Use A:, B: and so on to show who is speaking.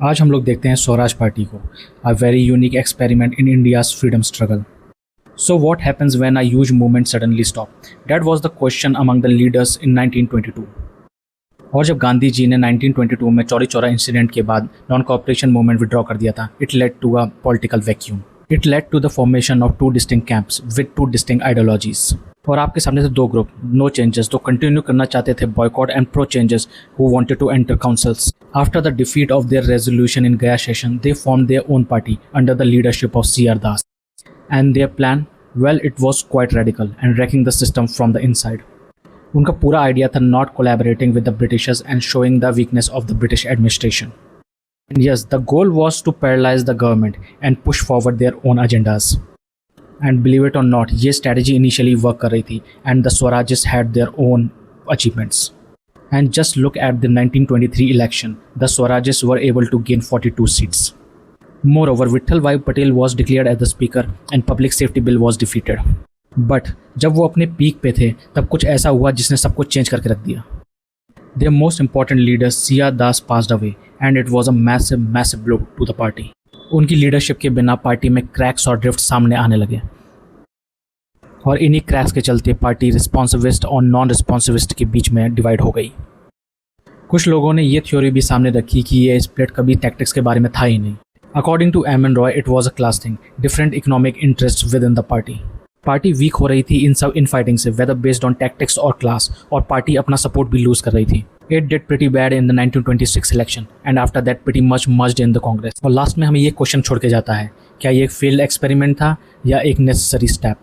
A: आज हम लोग देखते हैं स्वराज पार्टी को, a very unique experiment in India's freedom struggle. So what happens when a huge movement suddenly stop? That was the question among the leaders in 1922. और जब गांधी जी ने 1922 में चौरी चौरा इंसिडेंट के बाद नॉन कॉपरेशन मूवमेंट विड्रॉ कर दिया था, it led to a political vacuum. It led to the formation of two distinct camps with two distinct ideologies. और आपके सामने से दो ग्रुप, नो चेंजेस, तो कंटिन्यू करना चाहते थे boycott, and pro changes who wanted to enter councils. After the defeat of their resolution in Gaya session, they formed their own party under the leadership of C.R. Das. And their plan, well, it was quite radical and wrecking the system from the inside. उनका पूरा idea था not collaborating with the Britishers and showing the weakness of the British administration. And yes, the goal was to paralyze the government and push forward their own agendas. And believe it or not, ये strategy initially work कर रही थी and the Swarajists had their own achievements. And just look at the 1923 election, the Swarajists were able to gain 42 seats. Moreover, Vittal Bhai Patel was declared as the speaker and public safety bill was defeated. But जब वो अपने peak पे थे तब कुछ ऐसा हुआ जिसने सब कुछ चेंज करके रख दिया. Their most important leader C.R. Das passed away and it was a massive blow to the party. उनकी लीडरशिप के बिना पार्टी में क्रैक्स और ड्रिफ्ट सामने आने लगे और इन्हीं क्रैक्स के चलते पार्टी रिस्पॉन्सिविस्ट और नॉन रिस्पॉन्सिविस्ट के बीच में डिवाइड हो गई. कुछ लोगों ने ये थ्योरी भी सामने रखी कि ये स्प्लिट कभी टैक्टिक्स के बारे में था ही नहीं. According to M N. Roy, it was a class thing, different economic interest within the party. Party weak हो रही थी इन सब इनफाइटिंग से, वेदर बेस्ड ऑन टैक्टिक्स और क्लास, और पार्टी अपना सपोर्ट भी लूज कर रही थी. It did pretty bad in the 1926 election and after that pretty much merged in the Congress. और लास्ट में हमें ये क्वेश्चन छोड़ के जाता है, क्या ये एक फेल्ड एक्सपेरिमेंट था या एक नेसेसरी स्टेप.